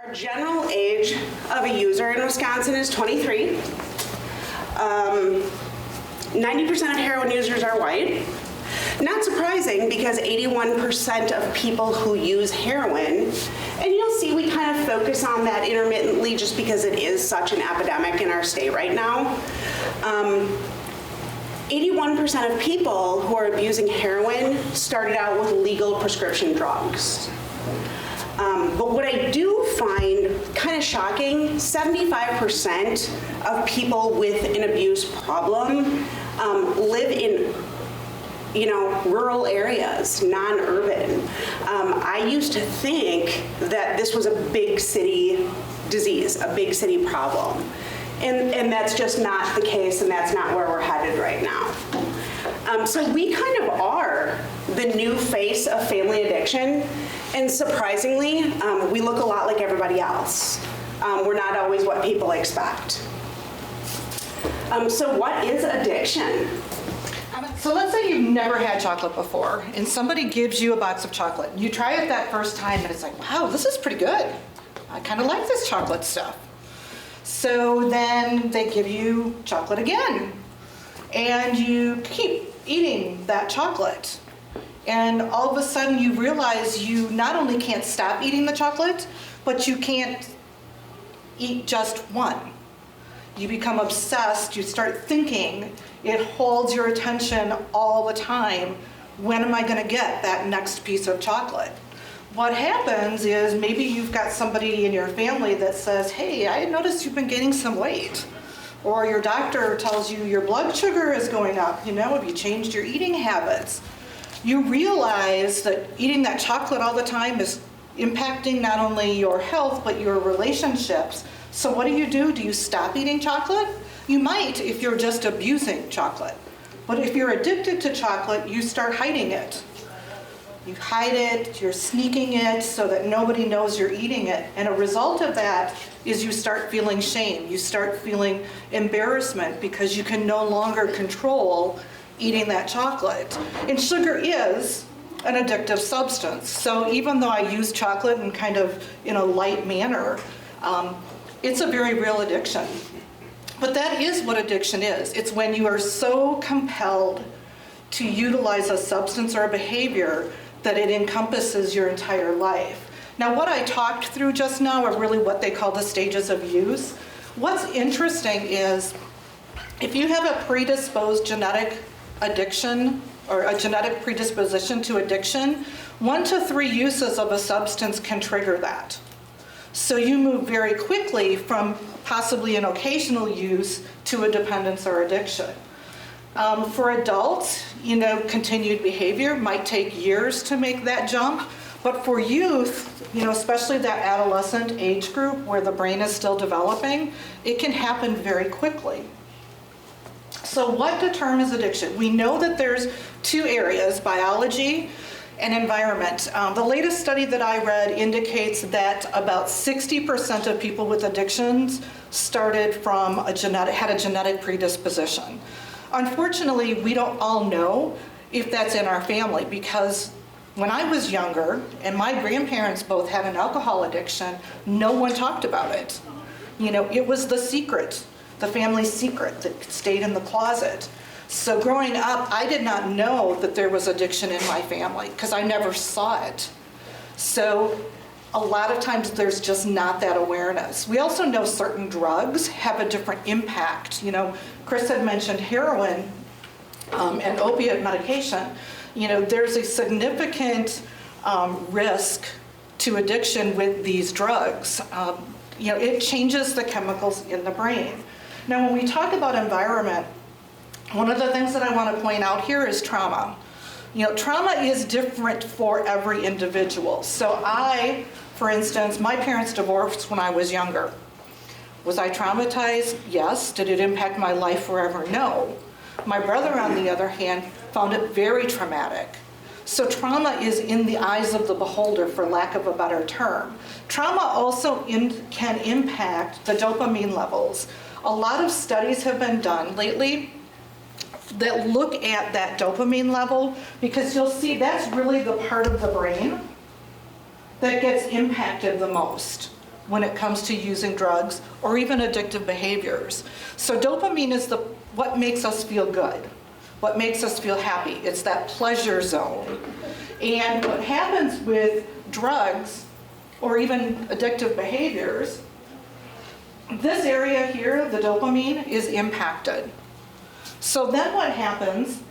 Our general age of a user in Wisconsin is 23. 90% of heroin users are white. Not surprising, because 81% of people who use heroin, and you'll see we kind of focus on that intermittently just because it is such an epidemic in our state right now. 81% of people who are abusing heroin started out with legal prescription drugs. But what I do find kind of shocking, 75% of people with an abuse problem live in rural areas, non-urban. I used to think that this was a big city disease, a big city problem. And that's just not the case, and that's not where we're headed right now. So we kind of are the new face of family addiction, and surprisingly, we look a lot like everybody else. We're not always what people expect. So what is addiction? So let's say you've never had chocolate before, and somebody gives you a box of chocolate. You try it that first time, and it's like, wow, this is pretty good. I kind of like this chocolate stuff. So then they give you chocolate again, and you keep eating that chocolate. And all of a sudden you realize you not only can't stop eating the chocolate, but you can't eat just one. You become obsessed, you start thinking, it holds your attention all the time. When am I gonna get that next piece of chocolate? What happens is maybe you've got somebody in your family that says, hey, I noticed you've been gaining some weight. Or your doctor tells you your blood sugar is going up, have you changed your eating habits? You realize that eating that chocolate all the time is impacting not only your health, but your relationships. So what do? Do you stop eating chocolate? You might if you're just abusing chocolate. But if you're addicted to chocolate, you start hiding it. You hide it, you're sneaking it so that nobody knows you're eating it. And a result of that is you start feeling shame. You start feeling embarrassment because you can no longer control eating that chocolate. And sugar is an addictive substance. So even though I use chocolate in kind of in a light manner, it's a very real addiction. But that is what addiction is. It's when you are so compelled to utilize a substance or a behavior that it encompasses your entire life. Now, what I talked through just now are really what they call the stages of use. What's interesting is if you have a predisposed genetic addiction or a genetic predisposition to addiction, 1 to 3 uses of a substance can trigger that. So you move very quickly from possibly an occasional use to a dependence or addiction. For adults, continued behavior might take years to make that jump, but for youth, especially that adolescent age group where the brain is still developing, it can happen very quickly. So what determines addiction? We know that there's 2 areas, biology and environment. The latest study that I read indicates that about 60% of people with addictions started from had a genetic predisposition. Unfortunately, we don't all know if that's in our family, because when I was younger and my grandparents both had an alcohol addiction, no one talked about it. It was the secret, the family secret that stayed in the closet. So growing up, I did not know that there was addiction in my family because I never saw it. So a lot of times there's just not that awareness. We also know certain drugs have a different impact. Kris had mentioned heroin and opiate medication. There's a significant risk to addiction with these drugs. It changes the chemicals in the brain. Now, when we talk about environment, one of the things that I want to point out here is trauma. Trauma is different for every individual. So for instance, my parents divorced when I was younger. Was I traumatized? Yes. Did it impact my life forever? No. My brother, on the other hand, found it very traumatic. So trauma is in the eyes of the beholder, for lack of a better term. Trauma also can impact the dopamine levels. A lot of studies have been done lately that look at that dopamine level, because you'll see that's really the part of the brain that gets impacted the most when it comes to using drugs or even addictive behaviors. So dopamine is what makes us feel good, what makes us feel happy. It's that pleasure zone. And what happens with drugs or even addictive behaviors, this area here, the dopamine, is impacted. So then what happens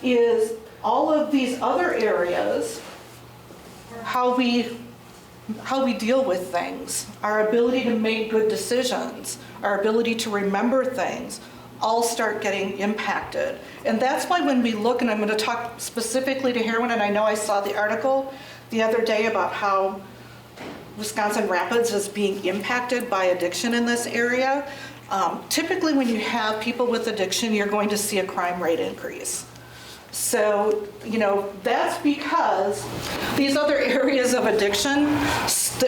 is all of these other areas, how we deal with things, our ability to make good decisions, our ability to remember things, all start getting impacted. And that's why when we look, and I'm going to talk specifically to heroin, and I know I saw the article the other day about how Wisconsin Rapids is being impacted by addiction in this area. Typically when you have people with addiction, you're going to see a crime rate increase. So, that's because these other areas of addiction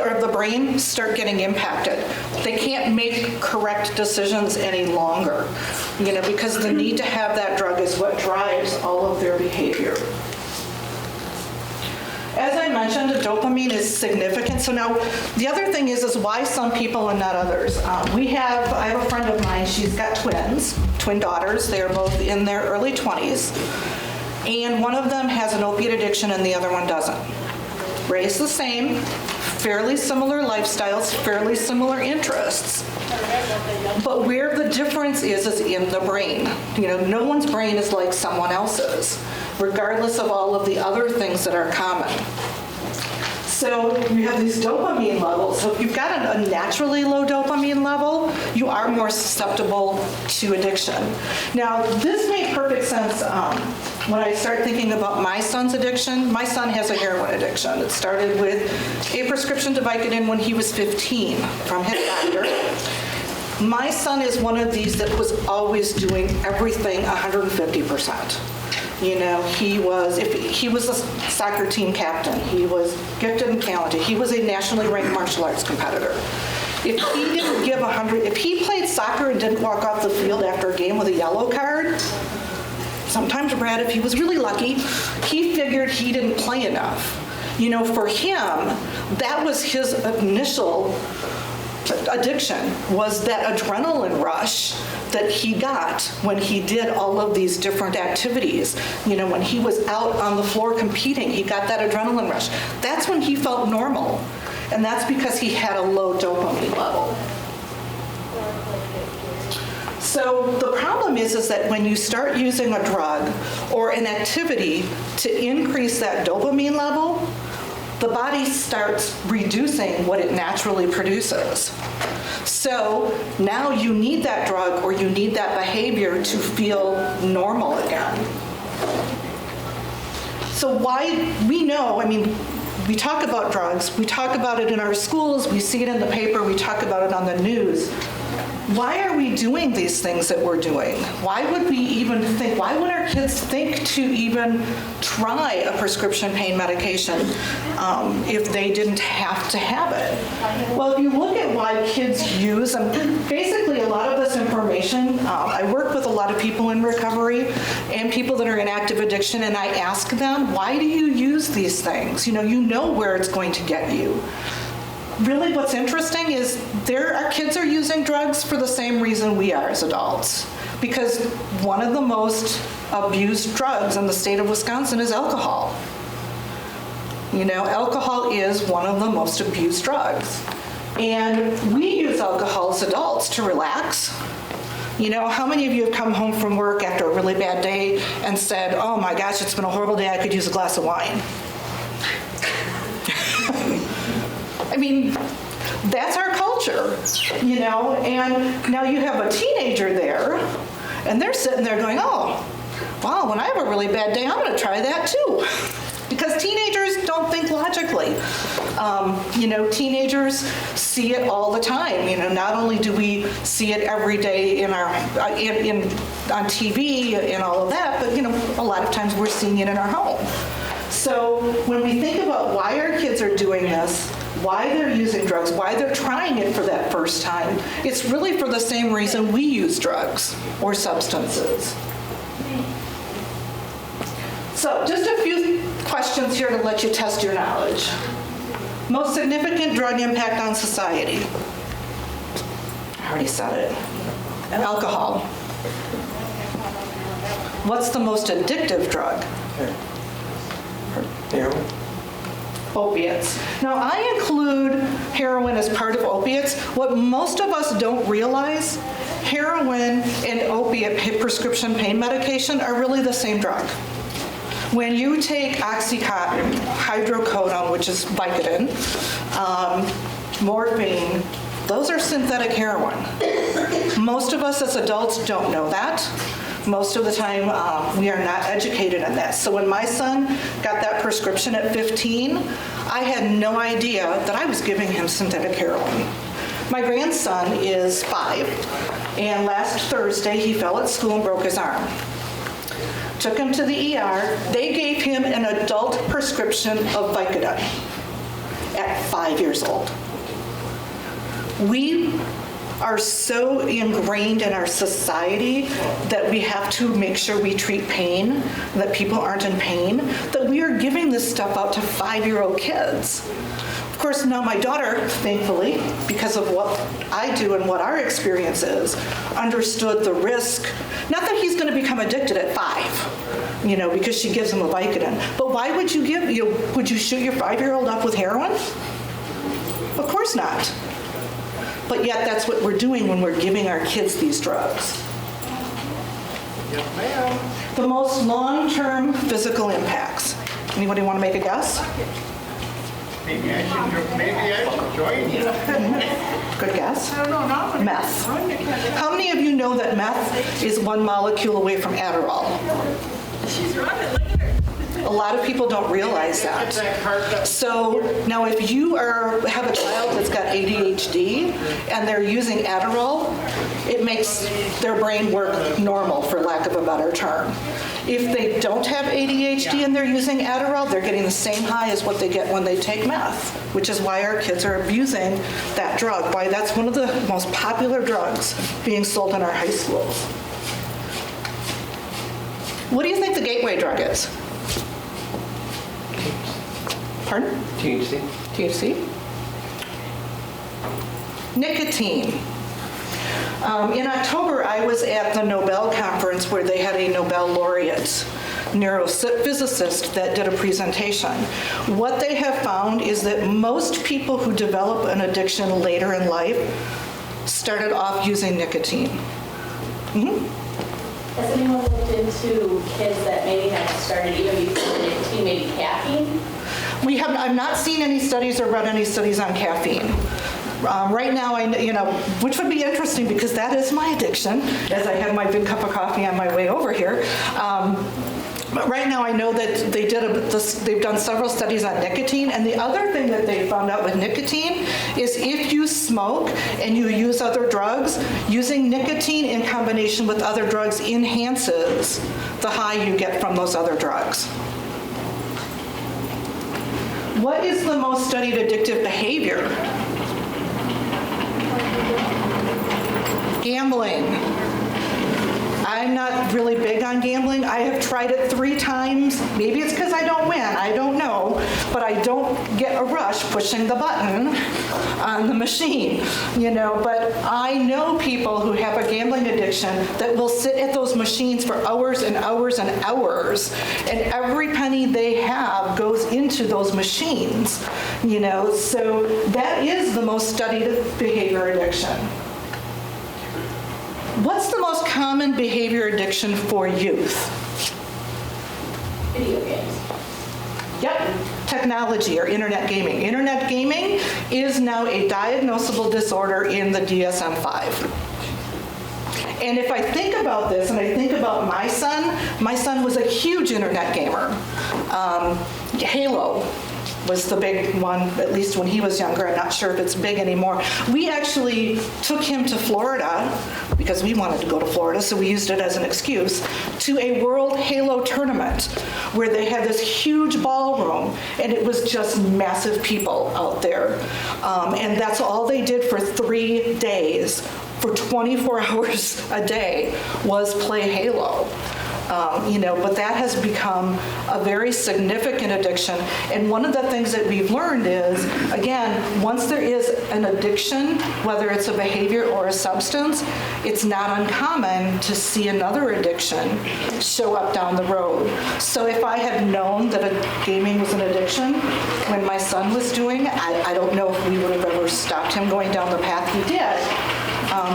or the brain start getting impacted. They can't make correct decisions any longer, because the need to have that drug is what drives all of their behavior. As I mentioned, dopamine is significant. So now the other thing is why some people and not others. I have a friend of mine, she's got twin daughters. They're both in their early 20s. And one of them has an opiate addiction and the other one doesn't. Raised the same, fairly similar lifestyles, fairly similar interests. But where the difference is in the brain. No one's brain is like someone else's, regardless of all of the other things that are common. So you have these dopamine levels. So if you've got a naturally low dopamine level, you are more susceptible to addiction. Now, this made perfect sense when I started thinking about my son's addiction. My son has a heroin addiction. It started with a prescription to Vicodin when he was 15 from his doctor. My son is one of these that was always doing everything 150%. He was a soccer team captain. He was gifted and talented. He was a nationally ranked martial arts competitor. If he didn't give 100, if he played soccer and didn't walk off the field after a game with a yellow card, sometimes Brad, if he was really lucky, he figured he didn't play enough. For him, that was his initial addiction, was that adrenaline rush that he got when he did all of these different activities. When he was out on the floor competing, he got that adrenaline rush. That's when he felt normal. And that's because he had a low dopamine level. So the problem is that when you start using a drug or an activity to increase that dopamine level, the body starts reducing what it naturally produces. So now you need that drug or you need that behavior to feel normal again. So why we know, we talk about drugs, we talk about it in our schools, we see it in the paper, we talk about it on the news. Why are we doing these things that we're doing? Why would we even think, why would our kids think to even try a prescription pain medication if they didn't have to have it? Well, if you look at why kids use, basically a lot of this information, I work with a lot of people in recovery and people that are in active addiction, and I ask them, why do you use these things? You know where it's going to get you. Really what's interesting is our kids are using drugs for the same reason we are as adults. Because one of the most abused drugs in the state of Wisconsin is alcohol. Alcohol is one of the most abused drugs. And we use alcohol as adults to relax. How many of you have come home from work after a really bad day and said, oh my gosh, it's been a horrible day, I could use a glass of wine? That's our culture, and now you have a teenager there, and they're sitting there going, oh, wow, when I have a really bad day, I'm going to try that too. Because teenagers don't think logically. Teenagers see it all the time. Not only do we see it every day on TV and all of that, but a lot of times we're seeing it in our home. So when we think about why our kids are doing this, why they're using drugs, why they're trying it for that first time, it's really for the same reason we use drugs or substances. So just a few questions here to let you test your knowledge. Most significant drug impact on society. I already said it. Alcohol. What's the most addictive drug? Heroin. Opiates. Now, I include heroin as part of opiates. What most of us don't realize, heroin and opiate prescription pain medication are really the same drug. When you take Oxycontin, hydrocodone, which is Vicodin, morphine, those are synthetic heroin. Most of us as adults don't know that. Most of the time, we are not educated in that. So when my son got that prescription at 15, I had no idea that I was giving him synthetic heroin. My grandson is 5, and last Thursday he fell at school and broke his arm. Took him to the ER. They gave him an adult prescription of Vicodin at 5 years old. We are so ingrained in our society that we have to make sure we treat pain, that people aren't in pain, that we are giving this stuff out to 5-year-old kids. Of course, now my daughter, thankfully, because of what I do and what our experience is, understood the risk. Not that he's going to become addicted at 5, because she gives him a Vicodin. But why would you would you shoot your 5-year-old up with heroin? Of course not. But yet that's what we're doing when we're giving our kids these drugs. Yes, ma'am. The most long-term physical impacts. Anybody want to make a guess? Maybe I should join you. Good guess. I don't know, not Meth. How many of you know that meth is 1 molecule away from Adderall? She's running, look at her. A lot of people don't realize that. So now if you have a child that's got ADHD and they're using Adderall, it makes their brain work normal, for lack of a better term. If they don't have ADHD and they're using Adderall, they're getting the same high as what they get when they take meth, which is why our kids are abusing that drug, why that's one of the most popular drugs being sold in our high schools. What do you think the gateway drug is? Pardon? THC. THC? Nicotine. In October, I was at the Nobel conference where they had a Nobel laureate neurophysicist that did a presentation. What they have found is that most people who develop an addiction later in life started off using nicotine. Has anyone looked into kids that maybe have started even before nicotine, maybe caffeine? I've not seen any studies or read any studies on caffeine. Right now, which would be interesting because that is my addiction, as I have my big cup of coffee on my way over here. But right now, I know that they've done several studies on nicotine, and the other thing that they found out with nicotine is if you smoke and you use other drugs, using nicotine in combination with other drugs enhances the high you get from those other drugs. What is the most studied addictive behavior? Gambling. I'm not really big on gambling. I have tried it 3 times. Maybe it's because I don't win. I don't know. But I don't get a rush pushing the button on the machine, But I know people who have a gambling addiction that will sit at those machines for hours and hours and hours. And every penny they have goes into those machines, So that is the most studied behavior addiction. What's the most common behavior addiction for youth? Video games. Yep, technology or internet gaming. Internet gaming is now a diagnosable disorder in the DSM-5. And if I think about this, and I think about my son was a huge internet gamer. Halo was the big one, at least when he was younger. I'm not sure if it's big anymore. We actually took him to Florida, because we wanted to go to Florida, so we used it as an excuse, to a World Halo tournament where they had this huge ballroom, and it was just massive people out there. And that's all they did for 3 days, for 24 hours a day, was play Halo. But that has become a very significant addiction. And one of the things that we've learned is, again, once there is an addiction, whether it's a behavior or a substance, it's not uncommon to see another addiction show up down the road. So if I had known that gaming was an addiction when my son was doing it, I don't know if we would have ever stopped him going down the path he did.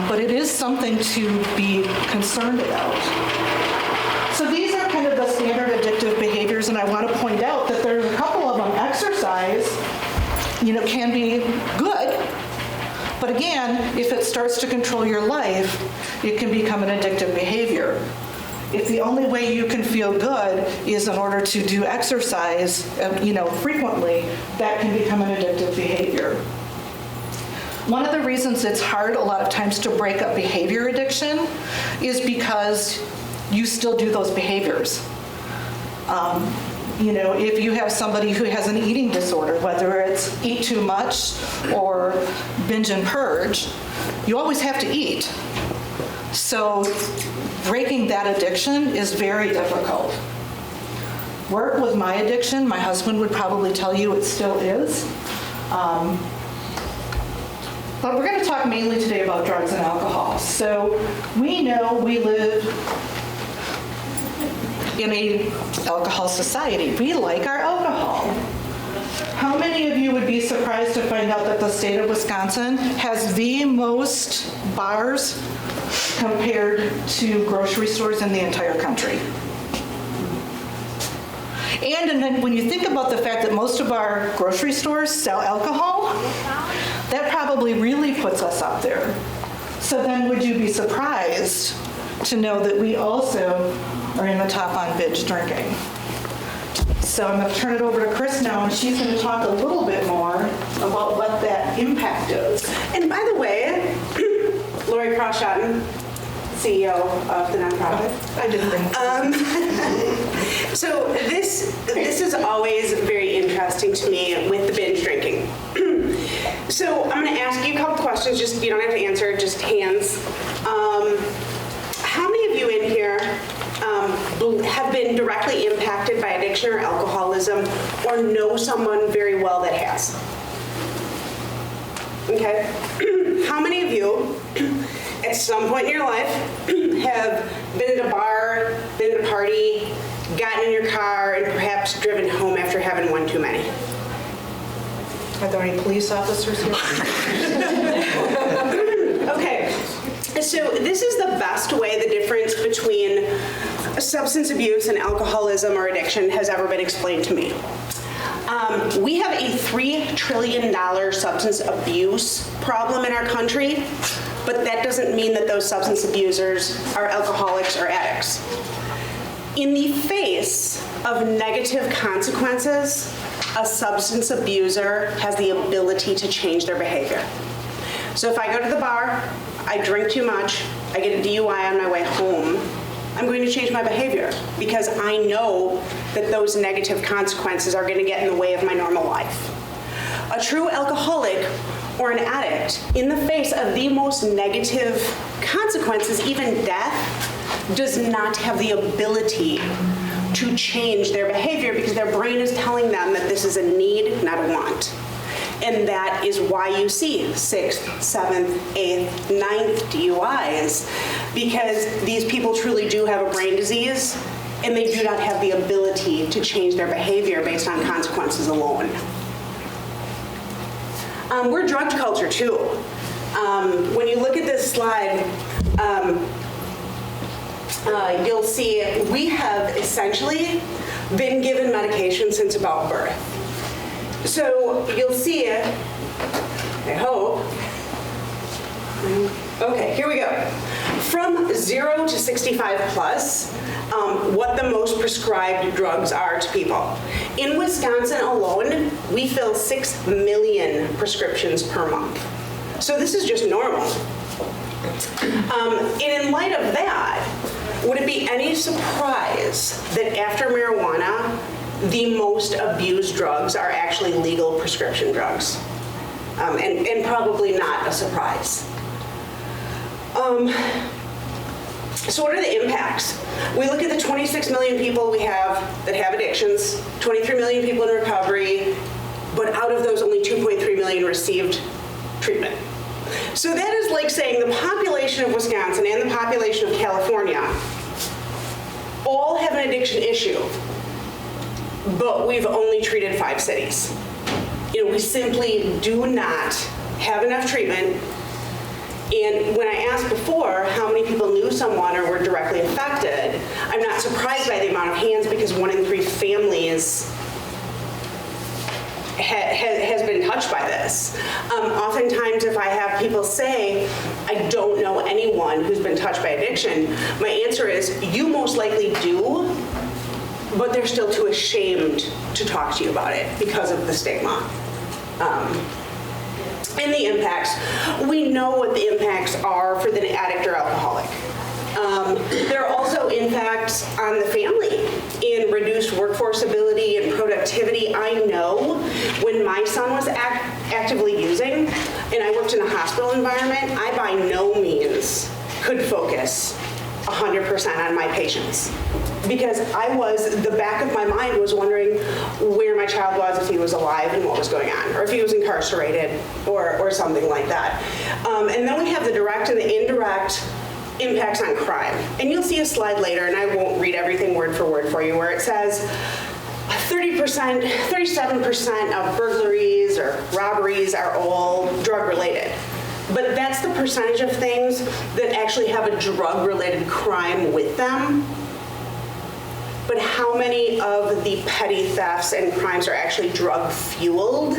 But it is something to be concerned about. So these are kind of the standard addictive behaviors, and I want to point out that there's a couple of them. Exercise, can be good, but again, if it starts to control your life, it can become an addictive behavior. If the only way you can feel good is in order to do exercise, frequently, that can become an addictive behavior. One of the reasons it's hard a lot of times to break up behavior addiction is because you still do those behaviors. If you have somebody who has an eating disorder, whether it's eat too much or binge and purge, you always have to eat. So breaking that addiction is very difficult. Work with my addiction, my husband would probably tell you it still is. But we're going to talk mainly today about drugs and alcohol. So we know we live in an alcohol society. We like our alcohol. How many of you would be surprised to find out that the state of Wisconsin has the most bars compared to grocery stores in the entire country? And then when you think about the fact that most of our grocery stores sell alcohol, that probably really puts us up there. So then would you be surprised to know that we also are in the top on binge drinking? So I'm going to turn it over to Kris now, and she's going to talk a little bit more about what that impact is. And by the way, Lori Schotten, CEO of the nonprofit. I didn't bring So this is always very interesting to me with the binge drinking. So I'm going to ask you a couple questions. Just you don't have to answer, just hands. How many of you in here have been directly impacted by addiction or alcoholism, or know someone very well that has? Okay. How many of you, at some point in your life, have been at a bar, been at a party, gotten in your car, and perhaps driven home after having one too many? Are there any police officers here? Okay, so this is the best way the difference between substance abuse and alcoholism or addiction has ever been explained to me. We have a $3 trillion substance abuse problem in our country, but that doesn't mean that those substance abusers are alcoholics or addicts. In the face of negative consequences, a substance abuser has the ability to change their behavior. So if I go to the bar, I drink too much, I get a DUI on my way home, I'm going to change my behavior because I know that those negative consequences are going to get in the way of my normal life. A true alcoholic or an addict, in the face of the most negative consequences, even death, does not have the ability to change their behavior because their brain is telling them that this is a need, not a want. And that is why you see 6th, 7th, 8th, 9th DUIs, because these people truly do have a brain disease and they do not have the ability to change their behavior based on consequences alone. We're drug culture too. When you look at this slide, you'll see we have essentially been given medication since about birth. So you'll see it, I hope. Okay, here we go. From 0 to 65 plus, what the most prescribed drugs are to people. In Wisconsin alone, we fill 6 million prescriptions per month. So this is just normal. And in light of that, would it be any surprise that after marijuana, the most abused drugs are actually legal prescription drugs? And probably not a surprise. So what are the impacts? We look at the 26 million people we have that have addictions, 23 million people in recovery, but out of those only 2.3 million received treatment. So that is like saying the population of Wisconsin and the population of California all have an addiction issue, but we've only treated 5 cities. We simply do not have enough treatment. And when I asked before how many people knew someone or were directly affected, I'm not surprised by the amount of hands, because 1 in 3 families has been touched by this. Oftentimes, if I have people say, I don't know anyone who's been touched by addiction, my answer is, you most likely do, but they're still too ashamed to talk to you about it because of the stigma. And the impacts. We know what the impacts are for the addict or alcoholic. There are also impacts on the family in reduced workforce ability and productivity. I know when my son was actively using, and I worked in a hospital environment, I by no means could focus 100% on my patients, because the back of my mind was wondering where my child was, if he was alive and what was going on, or if he was incarcerated or something like that. And then we have the direct and the indirect impacts on crime. And you'll see a slide later, and I won't read everything word for word for you, where it says 37% of burglaries or robberies are all drug-related. But that's the percentage of things that actually have a drug-related crime with them. But how many of the petty thefts and crimes are actually drug-fueled?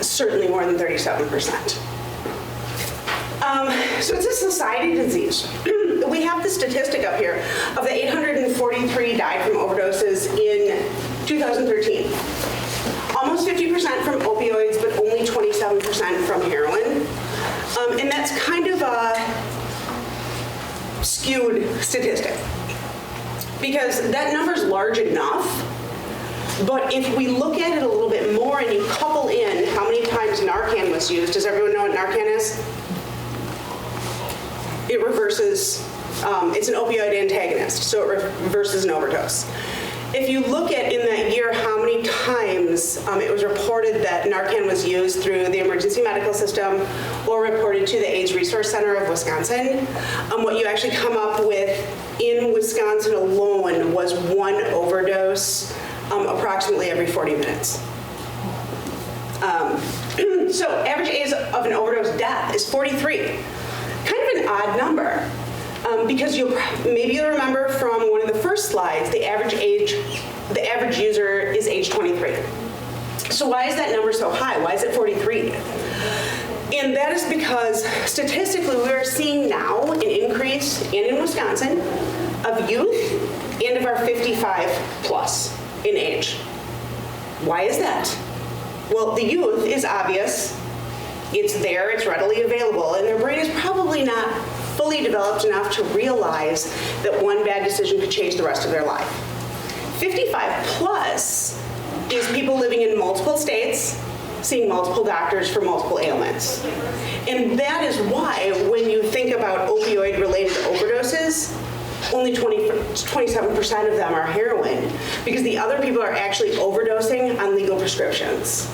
Certainly more than 37%. So it's a society disease. We have the statistic up here of the 843 died from overdoses in 2013. Almost 50% from opioids, but only 27% from heroin. And that's kind of a skewed statistic, because that number's large enough, but if we look at it a little bit more and you couple in how many times Narcan was used, does everyone know what Narcan is? It reverses, it's an opioid antagonist, so it reverses an overdose. If you look at in that year how many times it was reported that Narcan was used through the emergency medical system or reported to the AIDS Resource Center of Wisconsin, what you actually come up with in Wisconsin alone was 1 overdose approximately every 40 minutes. So average age of an overdose death is 43. Kind of an odd number. Because maybe you'll remember from one of the first slides, the average user is age 23. So why is that number so high? Why is it 43? And that is because statistically we are seeing now an increase, and in Wisconsin, of youth and of our 55 plus in age. Why is that? Well, the youth is obvious. It's there, it's readily available, and their brain is probably not fully developed enough to realize that one bad decision could change the rest of their life. 55 plus is people living in multiple states, seeing multiple doctors for multiple ailments. And that is why when you think about opioid-related overdoses, only 27% of them are heroin, because the other people are actually overdosing on legal prescriptions.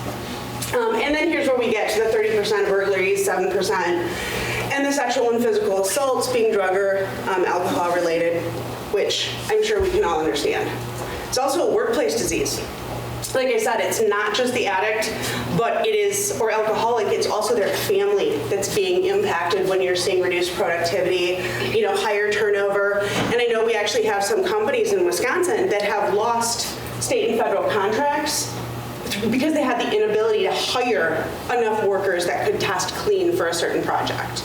And then here's where we get to the 30% burglaries, 7%, and the sexual and physical assaults being drug or alcohol related, which I'm sure we can all understand. It's also a workplace disease. Like I said, it's not just the addict, but it is, or alcoholic, it's also their family that's being impacted when you're seeing reduced productivity, higher turnover. And I know we actually have some companies in Wisconsin that have lost state and federal contracts because they had the inability to hire enough workers that could test clean for a certain project.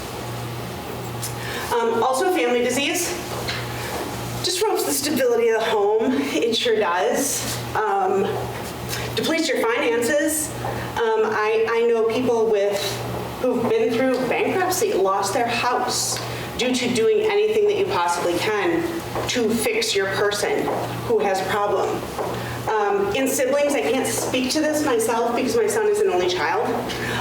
Also family disease. Disrupts the stability of the home. It sure does. Depletes your finances. I know people who've been through bankruptcy, lost their house due to doing anything that you possibly can to fix your person who has a problem. In siblings, I can't speak to this myself because my son is an only child,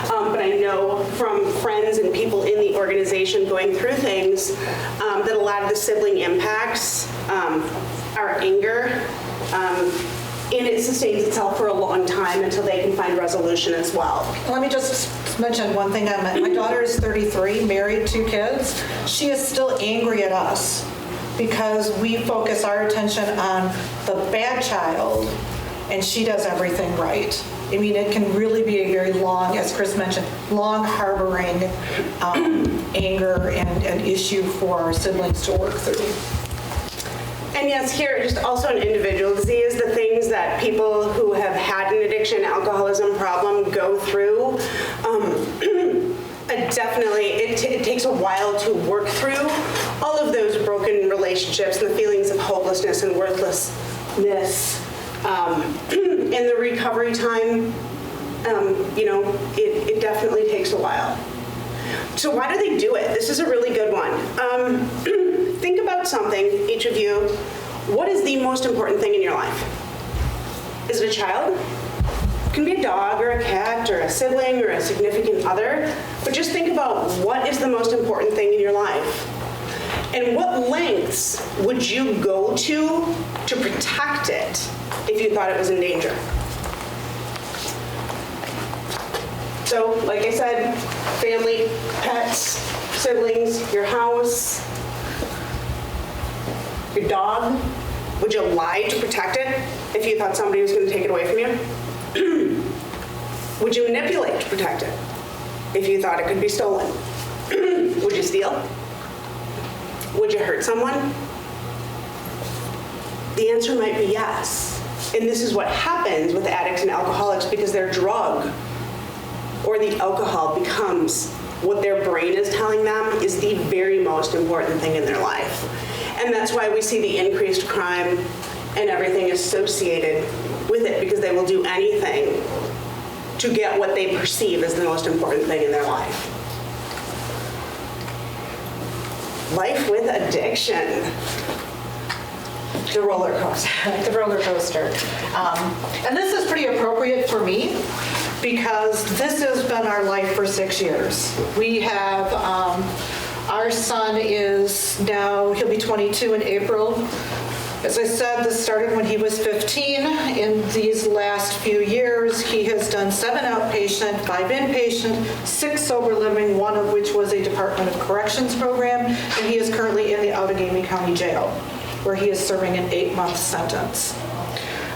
but I know from friends and people in the organization going through things that a lot of the sibling impacts are anger, and it sustains itself for a long time until they can find resolution as well. Let me just mention one thing. My daughter is 33, married, 2 kids. She is still angry at us because we focus our attention on the bad child and she does everything right. I mean, it can really be a very long, as Kris mentioned, long harboring anger and issue for our siblings to work through. And yes, here, just also an individual disease, the things that people who have had an addiction, alcoholism problem go through, it takes a while to work through all of those broken relationships and the feelings of hopelessness and worthlessness. In the recovery time, it definitely takes a while. So why do they do it? This is a really good one. Think about something, each of you. What is the most important thing in your life? Is it a child? It can be a dog or a cat or a sibling or a significant other. But just think about what is the most important thing in your life. And what lengths would you go to protect it if you thought it was in danger? So, like I said, family, pets, siblings, your house, your dog. Would you lie to protect it if you thought somebody was going to take it away from you? Would you manipulate to protect it if you thought it could be stolen? Would you steal? Would you hurt someone? The answer might be yes. And this is what happens with addicts and alcoholics because their drug or the alcohol becomes what their brain is telling them is the very most important thing in their life. And that's why we see the increased crime and everything associated with it, because they will do anything to get what they perceive as the most important thing in their life. Life with addiction. The roller coaster. The roller coaster. And this is pretty appropriate for me because this has been our life for 6 years. We have, our son is now, he'll be 22 in April. As I said, this started when he was 15. In these last few years, he has done 7 outpatient, 5 inpatient, 6 sober living, 1 of which was a Department of Corrections program, and he is currently in the Outagamie County Jail, where he is serving an 8-month sentence.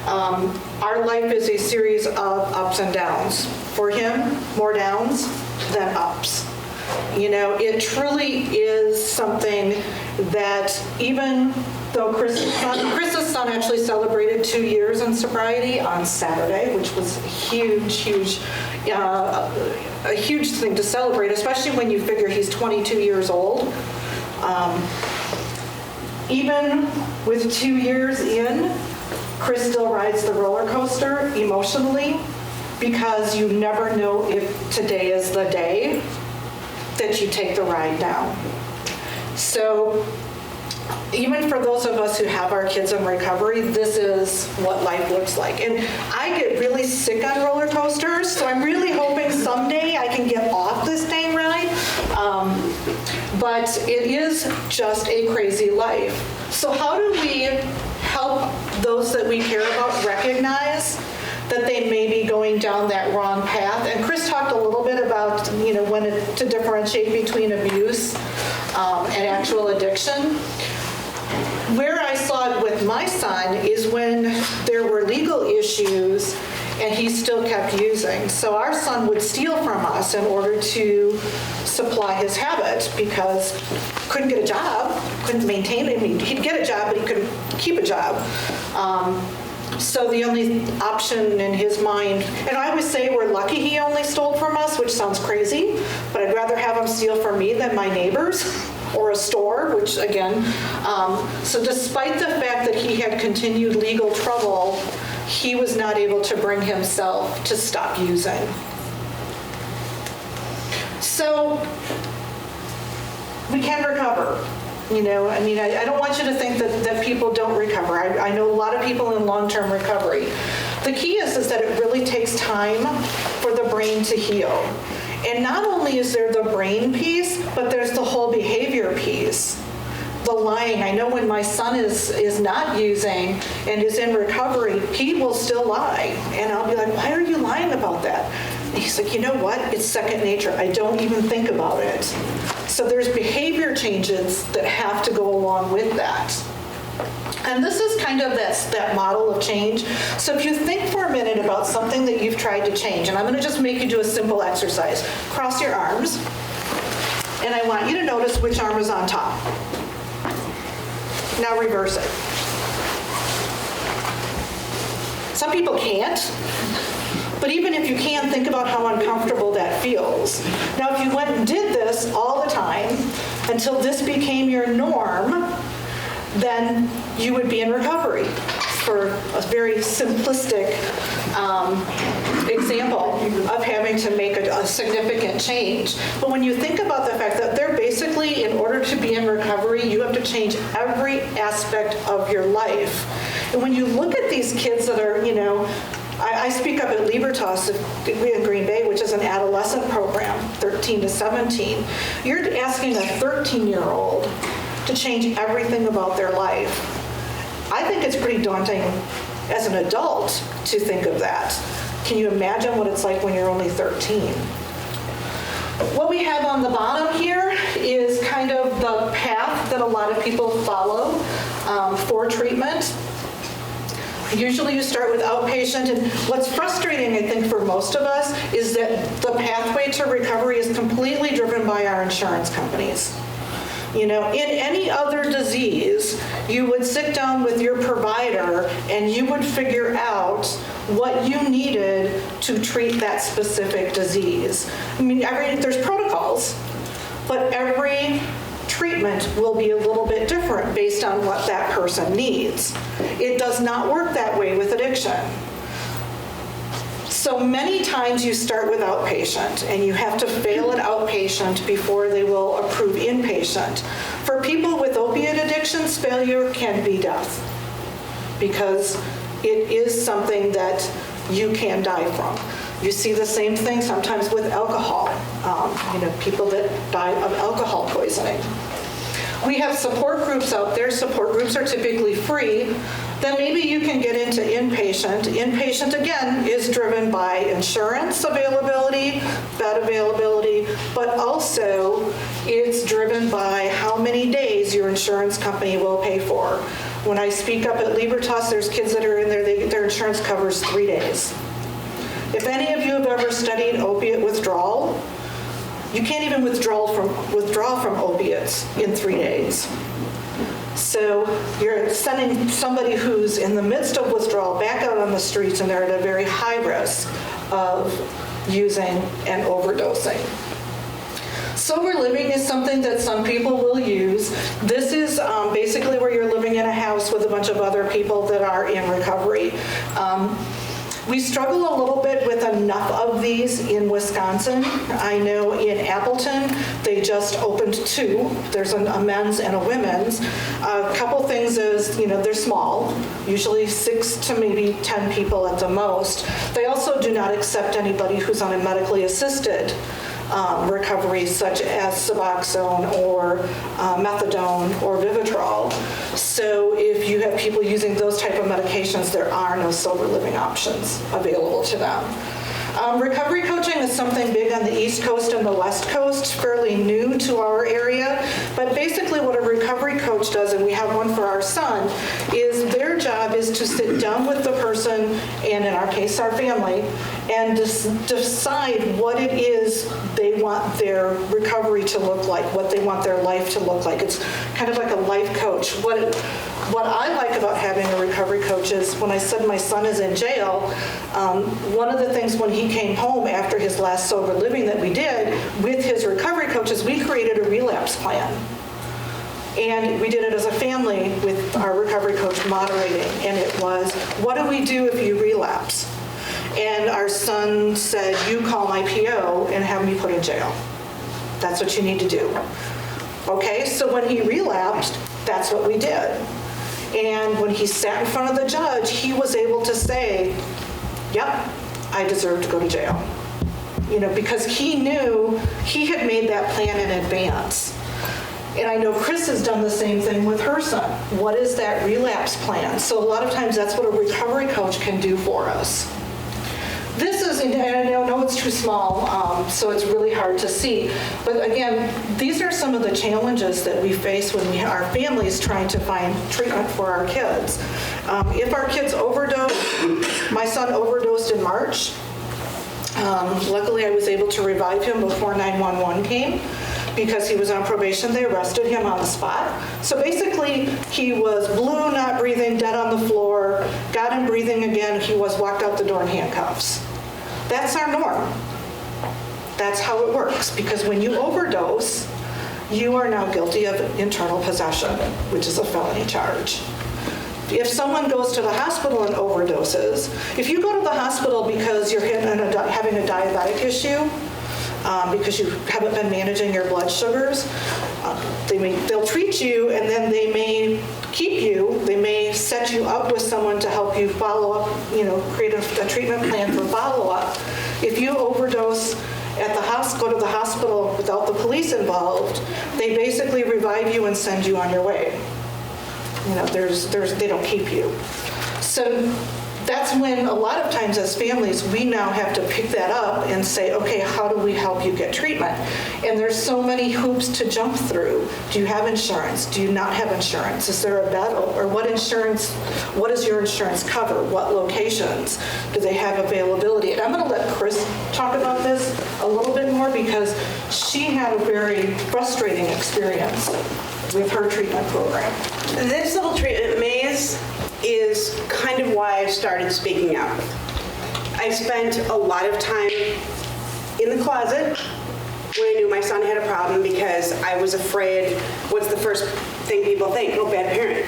Our life is a series of ups and downs. For him, more downs than ups. You know, it truly is something that even though Kris's son actually celebrated 2 years in sobriety on Saturday, which was a huge thing to celebrate, especially when you figure he's 22 years old. Even with 2 years in, Kris still rides the roller coaster emotionally because you never know if today is the day that you take the ride down. So even for those of us who have our kids in recovery, this is what life looks like. And I get really sick on roller coasters, so I'm really hoping someday I can get off this dang ride. But it is just a crazy life. So how do we help those that we care about recognize that they may be going down that wrong path? And Kris talked a little bit about, when to differentiate between abuse and actual addiction. Where I saw it with my son is when there were legal issues and he still kept using. So our son would steal from us in order to supply his habit because couldn't get a job, couldn't maintain it. I mean, he'd get a job, but he couldn't keep a job. So the only option in his mind, and I always say we're lucky he only stole from us, which sounds crazy, but I'd rather have him steal from me than my neighbors or a store, which again, so despite the fact that he had continued legal trouble, he was not able to bring himself to stop using. So we can recover. I don't want you to think that people don't recover. I know a lot of people in long-term recovery. The key is that it really takes time for the brain to heal. And not only is there the brain piece, but there's the whole behavior piece. The lying. I know when my son is not using and is in recovery, he will still lie. And I'll be like, why are you lying about that? And he's like, you know what? It's second nature. I don't even think about it. So there's behavior changes that have to go along with that. And this is kind of that model of change. So if you think for a minute about something that you've tried to change, and I'm going to just make you do a simple exercise. Cross your arms, and I want you to notice which arm is on top. Now reverse it. Some people can't, but even if you can, think about how uncomfortable that feels. Now, if you went and did this all the time until this became your norm, then you would be in recovery, for a very simplistic example of having to make a significant change. But when you think about the fact that they're basically, in order to be in recovery, you have to change every aspect of your life. And when you look at these kids that are, I speak up at Libertas in Green Bay, which is an adolescent program, 13 to 17. You're asking a 13-year-old to change everything about their life. I think it's pretty daunting as an adult to think of that. Can you imagine what it's like when you're only 13? What we have on the bottom here is kind of the path that a lot of people follow for treatment. Usually you start with outpatient, and what's frustrating, I think, for most of us is that the pathway to recovery is completely driven by our insurance companies. In any other disease, you would sit down with your provider and you would figure out what you needed to treat that specific disease. I mean, there's protocols, but every treatment will be a little bit different based on what that person needs. It does not work that way with addiction. So many times you start with outpatient, and you have to fail at outpatient before they will approve inpatient. For people with opiate addictions, failure can be death, because it is something that you can die from. You see the same thing sometimes with alcohol, people that die of alcohol poisoning. We have support groups out there. Support groups are typically free. Then maybe you can get into inpatient. Inpatient, again, is driven by insurance availability, bed availability, but also it's driven by how many days your insurance company will pay for. When I speak up at Libertas, there's kids that are in there, their insurance covers 3 days. If any of you have ever studied opiate withdrawal, you can't even withdraw from opiates in 3 days. So you're sending somebody who's in the midst of withdrawal back out on the streets, and they're at a very high risk of using and overdosing. Sober living is something that some people will use. This is basically where you're living in a house with a bunch of other people that are in recovery. We struggle a little bit with enough of these in Wisconsin. I know in Appleton, they just opened 2. There's a men's and a women's. A couple things is, they're small, usually 6 to maybe 10 people at the most. They also do not accept anybody who's on a medically assisted recovery, such as Suboxone or methadone or Vivitrol. So if you have people using those type of medications, there are no sober living options available to them. Recovery coaching is something big on the East Coast and the West Coast, fairly new to our area. But basically what a recovery coach does, and we have one for our son, is their job is to sit down with the person, and in our case, our family, and decide what it is they want their recovery to look like, what they want their life to look like. It's kind of like a life coach. What I like about having a recovery coach is when I said my son is in jail, one of the things when he came home after his last sober living that we did with his recovery coaches, we created a relapse plan. And we did it as a family with our recovery coach moderating. And it was, what do we do if you relapse? And our son said, you call my PO and have me put in jail. That's what you need to do. Okay, so when he relapsed, that's what we did. And when he sat in front of the judge, he was able to say, yep, I deserve to go to jail. because he knew he had made that plan in advance. And I know Kris has done the same thing with her son. What is that relapse plan? So a lot of times that's what a recovery coach can do for us. This is, and I know it's too small, so it's really hard to see. But again, these are some of the challenges that we face when our families trying to find treatment for our kids. If our kids overdose, my son overdosed in March. Luckily, I was able to revive him before 911 came. Because he was on probation, they arrested him on the spot. So basically, he was blue, not breathing, dead on the floor, got him breathing again, he was walked out the door in handcuffs. That's our norm. That's how it works, because when you overdose, you are now guilty of internal possession, which is a felony charge. If someone goes to the hospital and overdoses, if you go to the hospital because you're having a diabetic issue, because you haven't been managing your blood sugars, they'll treat you and then they may keep you, they may set you up with someone to help you follow up, create a treatment plan for follow-up. If you overdose at the house, go to the hospital without the police involved, they basically revive you and send you on your way. They don't keep you. So that's when a lot of times as families, we now have to pick that up and say, okay, how do we help you get treatment? And there's so many hoops to jump through. Do you have insurance? Do you not have insurance? Is there a bed? Or what does your insurance cover? What locations? Do they have availability? And I'm going to let Kris talk about this a little bit more because she had a very frustrating experience with her treatment program. This little treatment maze is kind of why I started speaking out. I spent a lot of time in the closet when I knew my son had a problem because I was afraid, what's the first thing people think? Oh, bad parent.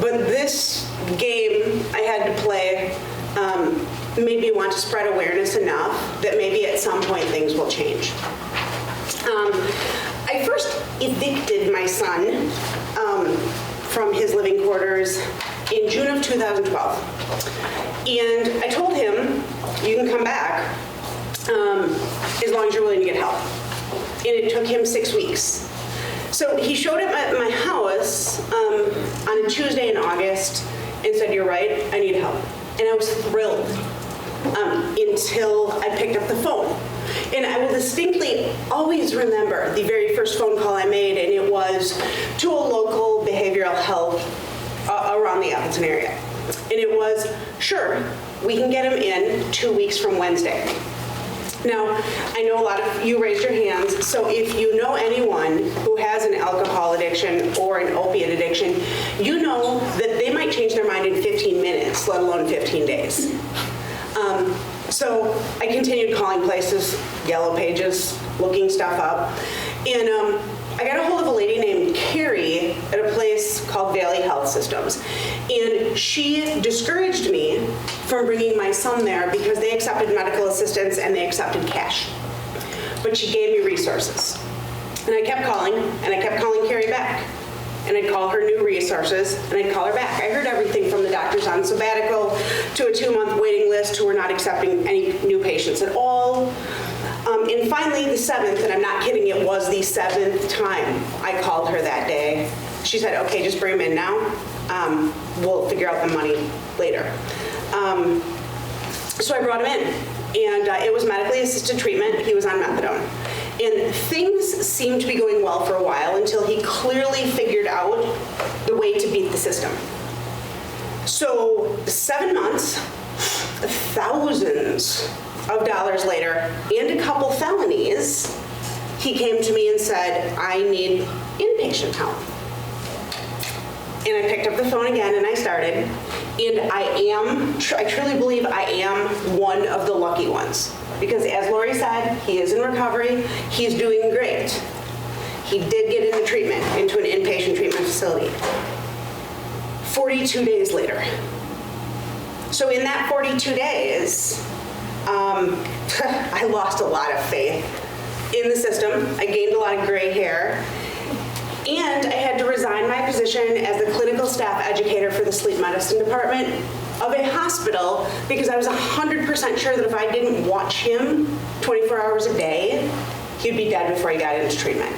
But this game I had to play made me want to spread awareness enough that maybe at some point things will change. I first evicted my son from his living quarters in June of 2012. And I told him, you can come back as long as you're willing to get help. And it took him 6 weeks. So he showed up at my house on a Tuesday in August and said, you're right, I need help. And I was thrilled until I picked up the phone. And I will distinctly always remember the very first phone call I made, and it was to a local behavioral health around the Appleton area. And it was, sure, we can get him in 2 weeks from Wednesday. Now, I know a lot of you raised your hands, so if you know anyone who has an alcohol addiction or an opiate addiction, you know that they might change their mind in 15 minutes, let alone 15 days. So I continued calling places, yellow pages, looking stuff up, and I got a hold of a lady named Carrie at a place called Valley Health Systems, and she discouraged me from bringing my son there because they accepted medical assistance and they accepted cash. But she gave me resources, and I kept calling, and I kept calling Carrie back. And I'd call her new resources, and I'd call her back. I heard everything from the doctors on sabbatical to a 2-month waiting list who were not accepting any new patients at all. And finally, the 7th, and I'm not kidding, it was the 7th time I called her that day. She said, okay, just bring him in now. We'll figure out the money later. So I brought him in, and it was medically assisted treatment. He was on methadone. And things seemed to be going well for a while until he clearly figured out the way to beat the system. So 7 months, thousands of dollars later, and a couple felonies, he came to me and said, I need inpatient help. And I picked up the phone again and I started. And I truly believe I am one of the lucky ones. Because as Lori said, he is in recovery, he's doing great. He did get into treatment, into an inpatient treatment facility. 42 days later. So in that 42 days, I lost a lot of faith in the system. I gained a lot of gray hair. And I had to resign my position as the clinical staff educator for the sleep medicine department of a hospital because I was 100% sure that if I didn't watch him 24 hours a day, he'd be dead before he got into treatment.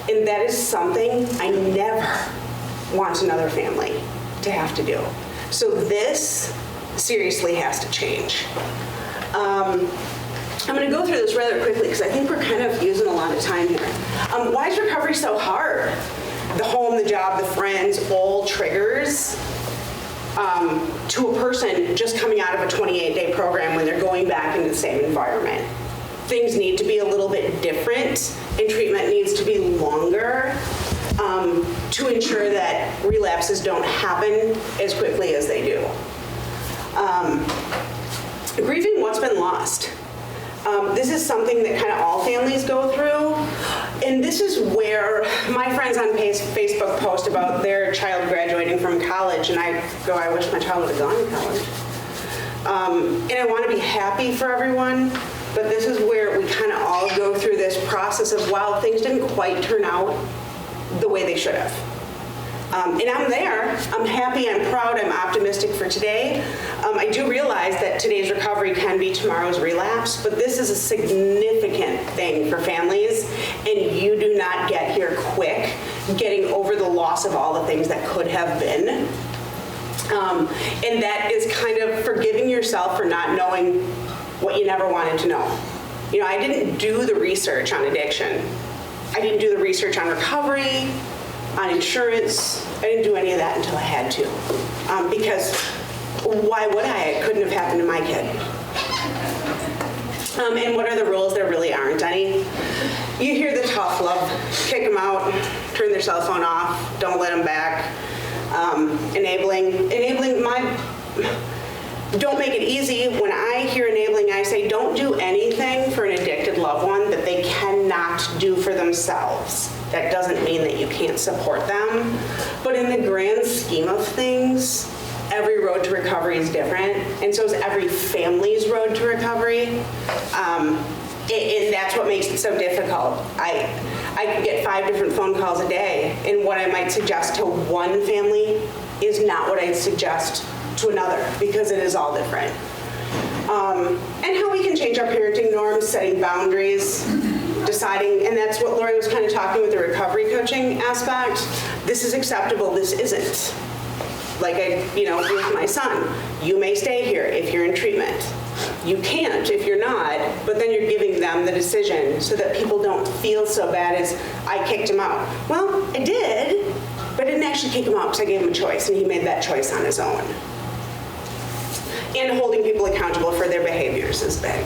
And that is something I never want another family to have to do. So this seriously has to change. I'm going to go through this rather quickly because I think we're kind of using a lot of time here. Why is recovery so hard? The home, the job, the friends, all triggers to a person just coming out of a 28-day program when they're going back into the same environment. Things need to be a little bit different, and treatment needs to be longer to ensure that relapses don't happen as quickly as they do. Grieving what's been lost. This is something that kind of all families go through, and this is where my friends on Facebook post about their child graduating from college, and I go, I wish my child would have gone to college. And I want to be happy for everyone, but this is where we kind of all go through this process of, wow, things didn't quite turn out the way they should have. And I'm there. I'm happy, I'm proud, I'm optimistic for today. I do realize that today's recovery can be tomorrow's relapse, but this is a significant thing for families, and you do not get here quick, getting over the loss of all the things that could have been. And that is kind of forgiving yourself for not knowing what you never wanted to know. You know, I didn't do the research on addiction. I didn't do the research on recovery, on insurance. I didn't do any of that until I had to. Because why would I? It couldn't have happened to my kid. And what are the rules? There really aren't any. You hear the tough love, kick them out, turn their cell phone off, don't let them back. Enabling my, don't make it easy. When I hear enabling, I say don't do anything for an addicted loved one that they cannot do for themselves. That doesn't mean that you can't support them, but in the grand scheme of things, every road to recovery is different, and so is every family's road to recovery, and that's what makes it so difficult. I could get 5 different phone calls a day, and what I might suggest to one family is not what I'd suggest to another, because it is all different. And how we can change our parenting norms, setting boundaries, deciding, and that's what Lori was kind of talking with the recovery coaching aspect. This is acceptable, this isn't. Like with my son, you may stay here if you're in treatment. You can't if you're not, but then you're giving them the decision so that people don't feel so bad as, I kicked him out. Well, I did, but I didn't actually kick him out because I gave him a choice, and he made that choice on his own. And holding people accountable for their behaviors is big.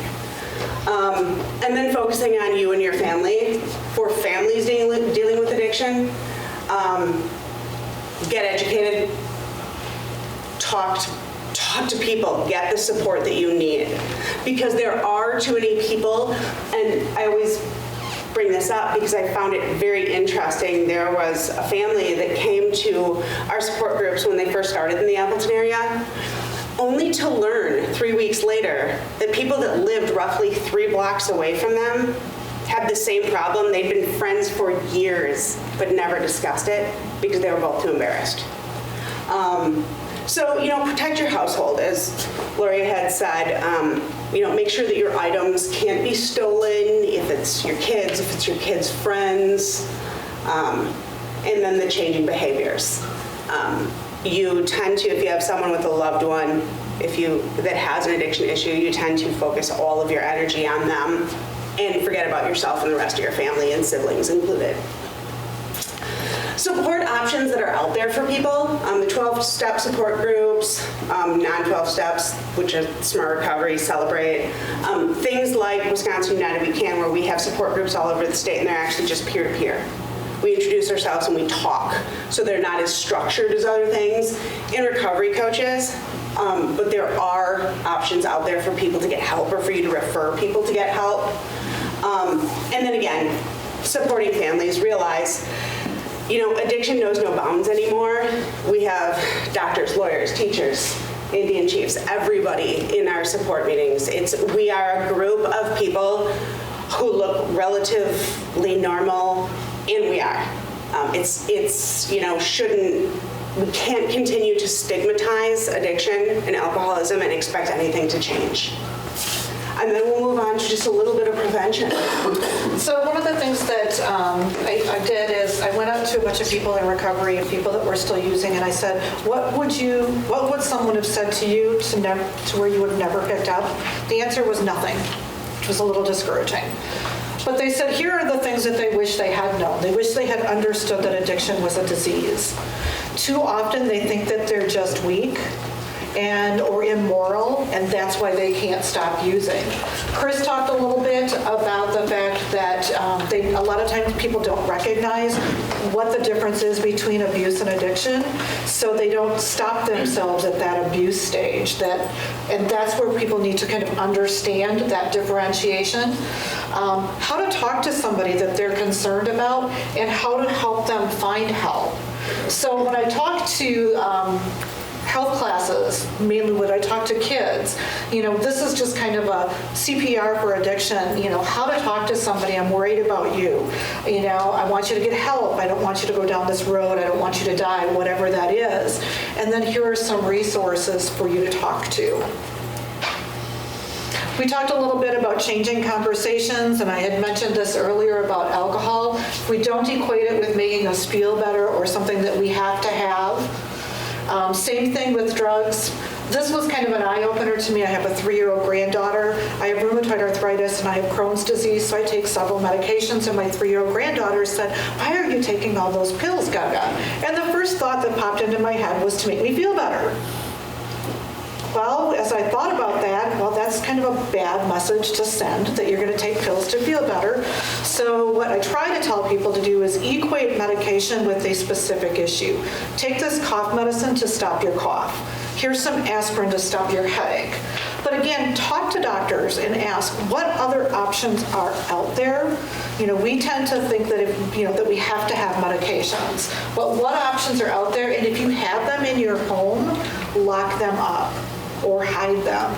And then focusing on you and your family. For families dealing with addiction, get educated, talk to people, get the support that you need. Because there are too many people, and I always bring this up because I found it very interesting. There was a family that came to our support groups when they first started in the Appleton area, only to learn 3 weeks later that people that lived roughly 3 blocks away from them had the same problem. They'd been friends for years, but never discussed it because they were both too embarrassed. So, protect your household, as Lori had said. Make sure that your items can't be stolen if it's your kids, if it's your kids' friends, and then the changing behaviors. You tend to, if you have someone with a loved one, that has an addiction issue, you tend to focus all of your energy on them and forget about yourself and the rest of your family and siblings included. Support options that are out there for people, the 12-step support groups, non-12 steps, which are Smart Recovery, Celebrate, things like Wisconsin United We Can, where we have support groups all over the state, and they're actually just peer-to-peer. We introduce ourselves and we talk, so they're not as structured as other things. And recovery coaches, but there are options out there for people to get help or for you to refer people to get help. And then again, supporting families. Realize, addiction knows no bounds anymore. We have doctors, lawyers, teachers, Indian chiefs, everybody in our support meetings. We are a group of people who look relatively normal, and we are. It's we can't continue to stigmatize addiction and alcoholism and expect anything to change. And then we'll move on to just a little bit of prevention. So one of the things that I did is I went out to a bunch of people in recovery and people that were still using, and I said, what would someone have said to you to where you would have never picked up? The answer was nothing, which was a little discouraging. But they said, here are the things that they wish they had known. They wish they had understood that addiction was a disease. Too often they think that they're just weak or immoral, and that's why they can't stop using. Kris talked a little bit about the fact that a lot of times people don't recognize what the difference is between abuse and addiction, so they don't stop themselves at that abuse stage. And that's where people need to kind of understand that differentiation. How to talk to somebody that they're concerned about, and how to help them find help. So when I talk to health classes, mainly when I talk to kids, this is just kind of a CPR for addiction, how to talk to somebody. I'm worried about you. I want you to get help. I don't want you to go down this road. I don't want you to die, whatever that is. And then here are some resources for you to talk to. We talked a little bit about changing conversations, and I had mentioned this earlier about alcohol. We don't equate it with making us feel better or something that we have to have. Same thing with drugs. This was kind of an eye-opener to me. I have a 3-year-old granddaughter. I have rheumatoid arthritis and I have Crohn's disease, so I take several medications, and my 3-year-old granddaughter said, "Why are you taking all those pills, Gaga?" And the first thought that popped into my head was to make me feel better. Well, as I thought about that, that's kind of a bad message to send, that you're going to take pills to feel better. So what I try to tell people to do is equate medication with a specific issue. Take this cough medicine to stop your cough. Here's some aspirin to stop your headache. But again, talk to doctors and ask what other options are out there. We tend to think that that we have to have medications. But what options are out there? And if you have them in your home, lock them up or hide them.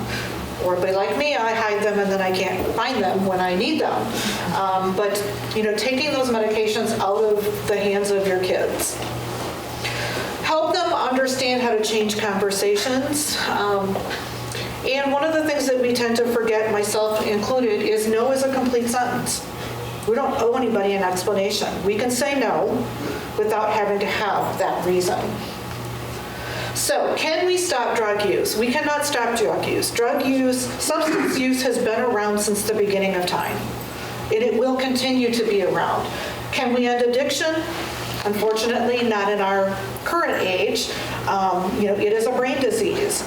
Or if they like me, I hide them and then I can't find them when I need them. But taking those medications out of the hands of your kids. Help them understand how to change conversations. And one of the things that we tend to forget, myself included, is no is a complete sentence. We don't owe anybody an explanation. We can say no without having to have that reason. So, can we stop drug use? We cannot stop drug use. Substance use has been around since the beginning of time, and it will continue to be around. Can we end addiction? Unfortunately, not in our current age. It is a brain disease.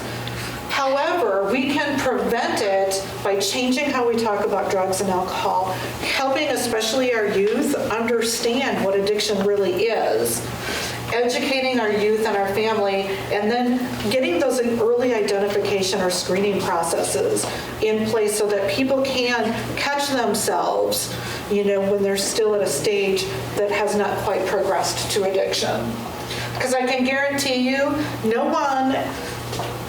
However, we can prevent it by changing how we talk about drugs and alcohol, helping especially our youth understand what addiction really is, educating our youth and our family, and then getting those early identification or screening processes in place so that people can catch themselves, when they're still at a stage that has not quite progressed to addiction. Because I can guarantee you, no one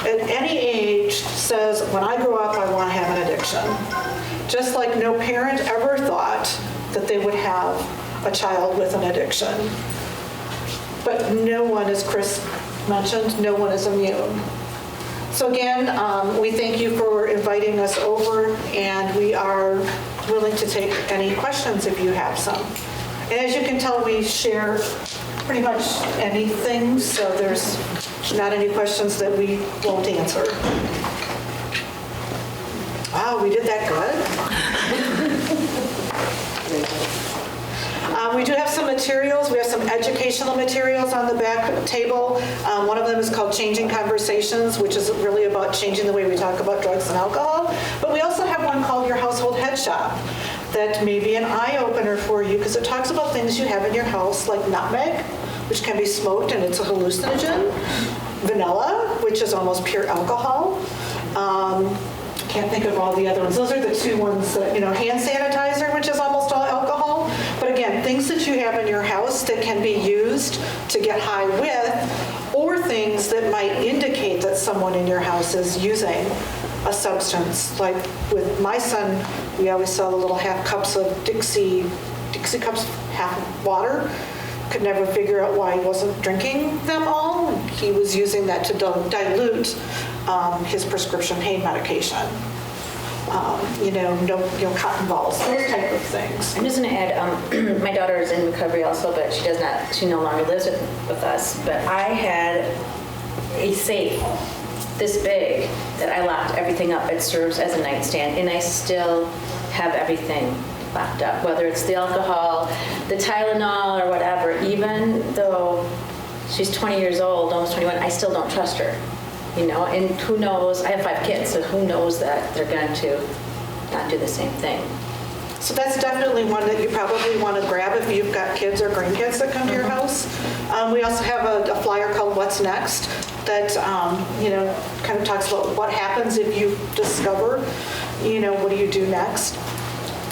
at any age says, when I grow up, I want to have an addiction. Just like no parent ever thought that they would have a child with an addiction. But no one, as Kris mentioned, no one is immune. So again, we thank you for inviting us over, and we are willing to take any questions if you have some. And as you can tell, we share pretty much anything, so there's not any questions that we won't answer. Wow, we did that good. We do have some materials. We have some educational materials on the back table. One of them is called Changing Conversations, which is really about changing the way we talk about drugs and alcohol. But we also have one called Your Household Head Shop that may be an eye-opener for you, because it talks about things you have in your house, like nutmeg, which can be smoked and it's a hallucinogen, vanilla, which is almost pure alcohol. Can't think of all the other ones. Those are the two ones that, hand sanitizer, which is almost all alcohol. But again, things that you have in your house that can be used to get high with, or things that might indicate that someone in your house is using a substance. Like with my son, we always sell the little half cups of Dixie cups, half water. could never figure out why he wasn't drinking them all. He was using that to dilute his prescription pain medication. No cotton balls, those type of things. I'm just going to add, my daughter is in recovery also, but she no longer lives with us. But I had a safe this big that I locked everything up. It serves as a nightstand, and I still have everything locked up, whether it's the alcohol, the Tylenol, or whatever. Even though she's 20 years old, almost 21, I still don't trust her. And who knows, I have 5 kids, so who knows that they're going to not do the same thing. So that's definitely one that you probably want to grab if you've got kids or grandkids that come to your house. We also have a flyer called What's Next that, kind of talks about what happens if you discover, what do you do next.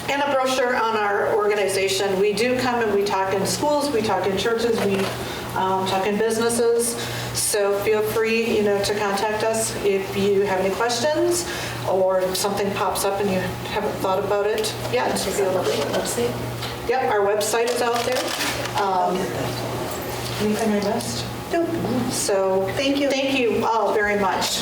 And a brochure on our organization. We do come and we talk in schools, we talk in churches, we talk in businesses. So feel free, to contact us if you have any questions or something pops up and you haven't thought about it yet. Feel free. Website? Yep, our website is out there. Anything I missed? Nope. So Thank you. Thank you all very much.